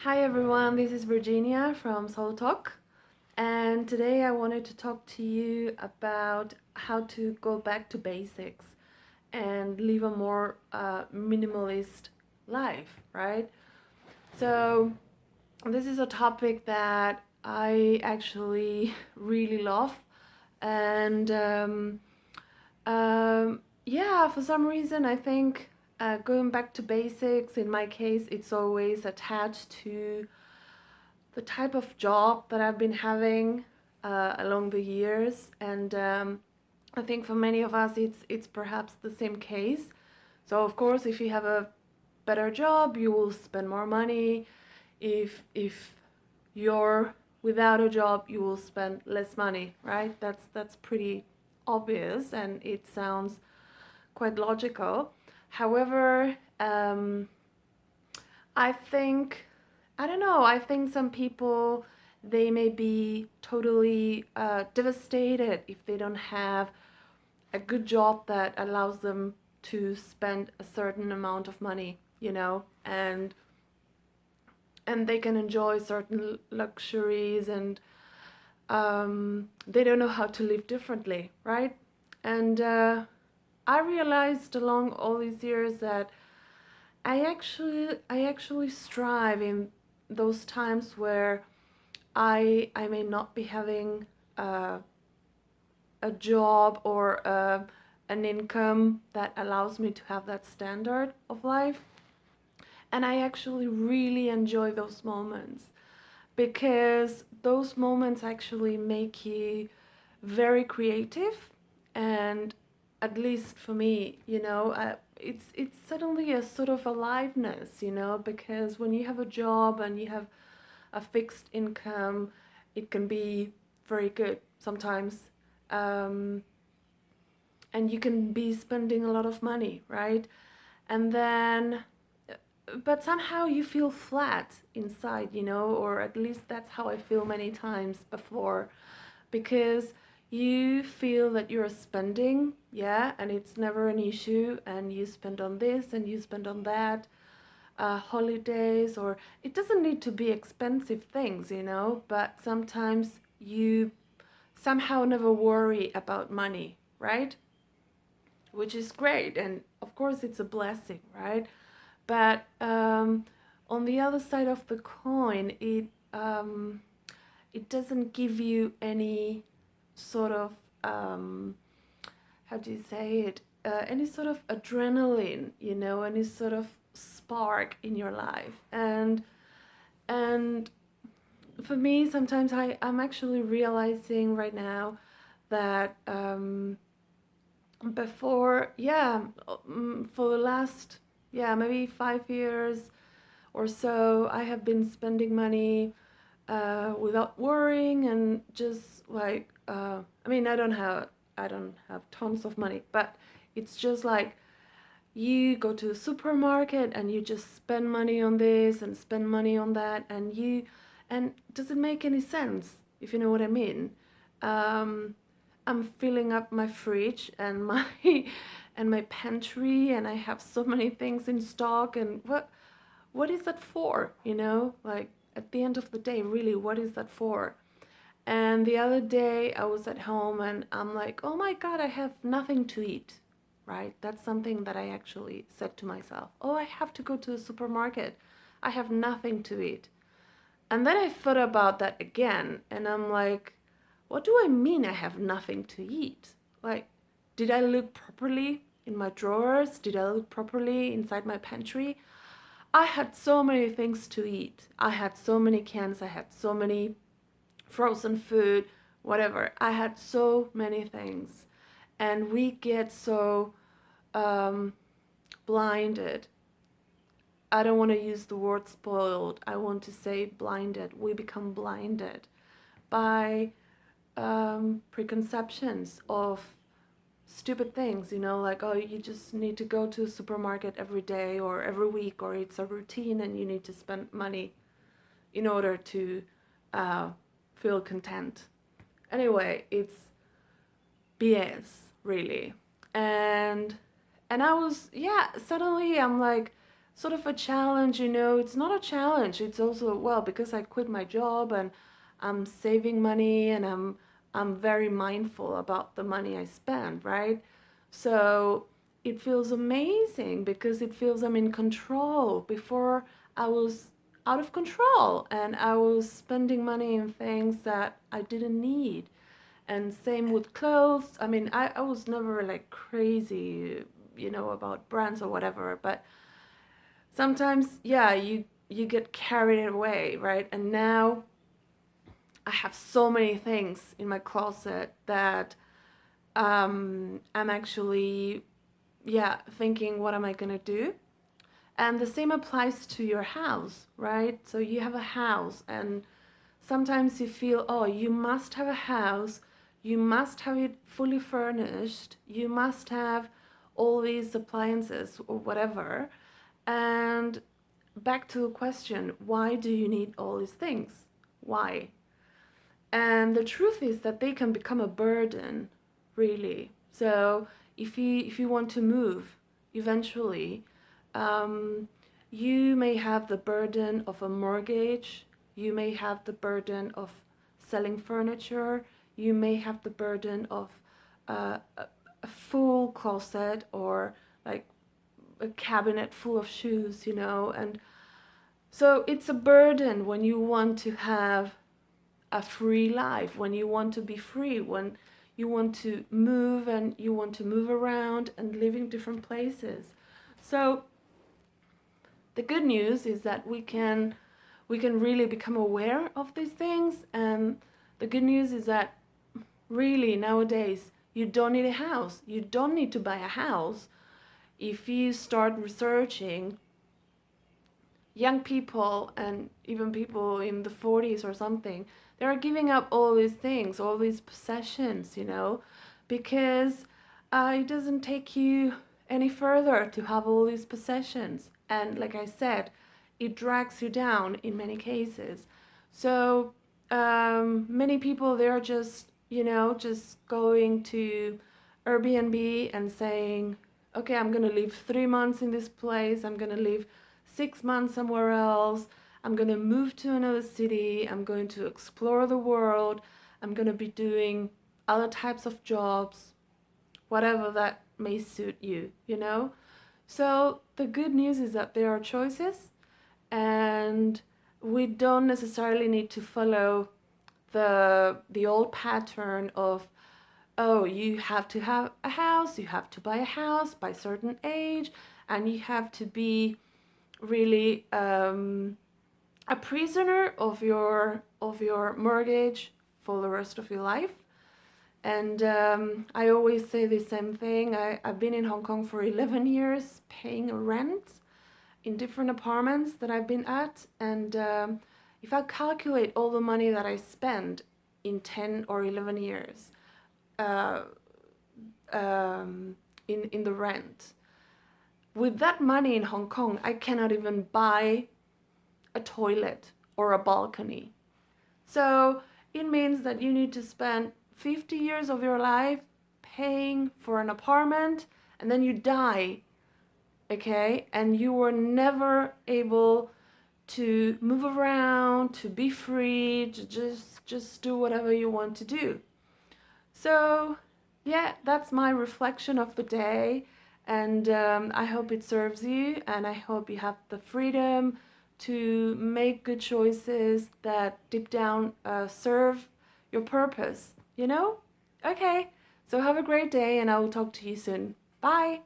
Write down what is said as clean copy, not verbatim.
Hi everyone, this is Virginia from Soul Talk, and today I wanted to talk to you about how to go back to basics and live a more minimalist life, right? So, this is a topic that I actually really love, and yeah, for some reason, I think going back to basics, in my case, it's always attached to the type of job that I've been having along the years, and I think for many of us, it's perhaps the same case. So of course, if you have a better job, you will spend more money. If you're without a job, you will spend less money, right? That's pretty obvious, and it sounds quite logical. However, I think, I don't know, I think some people, they may be totally devastated if they don't have a good job that allows them to spend a certain amount of money, and they can enjoy certain luxuries, and they don't know how to live differently, right? And I realized along all these years that I actually strive in those times where I may not be having a job or an income that allows me to have that standard of life. And I actually really enjoy those moments because those moments actually make you very creative, and at least for me, it's suddenly a sort of aliveness, because when you have a job and you have a fixed income, it can be very good sometimes, um, and you can be spending a lot of money, right? And then but somehow you feel flat inside, or at least that's how I feel many times before, because you feel that you're spending, yeah, and it's never an issue, and you spend on this and you spend on that, holidays, or it doesn't need to be expensive things, but sometimes you somehow never worry about money, right? Which is great, and of course it's a blessing, right? But on the other side of the coin, it doesn't give you any sort of how do you say it? Any sort of adrenaline, any sort of spark in your life, and for me, sometimes I'm actually realizing right now that before, yeah, for the last, yeah, maybe 5 years or so, I have been spending money without worrying, and just like, I mean, I don't have tons of money, but it's just like you go to a supermarket and you just spend money on this and spend money on that, and does it make any sense, if you know what I mean? Um, I'm filling up my fridge and my and my pantry, and I have so many things in stock, and what is that for? Like, at the end of the day, really, what is that for? And the other day I was at home and I'm like, oh my God, I have nothing to eat, right? That's something that I actually said to myself. Oh, I have to go to the supermarket. I have nothing to eat. And then I thought about that again, and I'm like, what do I mean I have nothing to eat? Like, did I look properly in my drawers? Did I look properly inside my pantry? I had so many things to eat. I had so many cans, I had so many frozen food, whatever. I had so many things. And we get so um, blinded. I don't want to use the word spoiled. I want to say blinded. We become blinded by preconceptions of stupid things, like, oh, you just need to go to a supermarket every day or every week, or it's a routine and you need to spend money in order to uh, feel content. Anyway, it's BS, really. And I was, yeah, suddenly I'm like sort of a challenge, you know. It's not a challenge. It's also, well, because I quit my job and I'm saving money and I'm very mindful about the money I spend, right? So it feels amazing because it feels I'm in control. Before I was out of control and I was spending money in things that I didn't need. And same with clothes. I mean, I was never like crazy, you know, about brands or whatever, but sometimes, yeah, you get carried away, right? And now I have so many things in my closet that I'm actually, yeah, thinking, what am I gonna do? And the same applies to your house, right? So you have a house, and sometimes you feel, oh, you must have a house, you must have it fully furnished, you must have all these appliances or whatever. And back to the question, why do you need all these things? Why? And the truth is that they can become a burden, really. So if you want to move eventually, um, you may have the burden of a mortgage, you may have the burden of selling furniture, you may have the burden of a full closet or like a cabinet full of shoes, you know. And so it's a burden when you want to have a free life, when you want to be free, when you want to move and you want to move around and live in different places. So the good news is that we can really become aware of these things, and the good news is that really nowadays you don't need a house. You don't need to buy a house. If you start researching, young people and even people in the 40s or something, they are giving up all these things, all these possessions, you know, because it doesn't take you any further to have all these possessions. And like I said, it drags you down in many cases. So many people, they're just, you know, just going to Airbnb and saying, okay, I'm going to live 3 months in this place, I'm going to live 6 months somewhere else, I'm going to move to another city, I'm going to explore the world, I'm going to be doing other types of jobs, whatever that may suit you, you know? So the good news is that there are choices, and we don't necessarily need to follow the old pattern of, oh, you have to have a house, you have to buy a house by a certain age, and you have to be really a prisoner of your mortgage for the rest of your life. And I always say the same thing. I've been in Hong Kong for 11 years paying a rent in different apartments that I've been at. And if I calculate all the money that I spend in 10 or 11 years uh, in the rent, with that money in Hong Kong, I cannot even buy a toilet or a balcony. So it means that you need to spend 50 years of your life paying for an apartment, and then you die, okay? And you were never able to move around, to be free, to just do whatever you want to do. So yeah, that's my reflection of the day, and I hope it serves you, and I hope you have the freedom to make good choices that deep down serve your purpose, you know? Okay, so have a great day, and I will talk to you soon. Bye!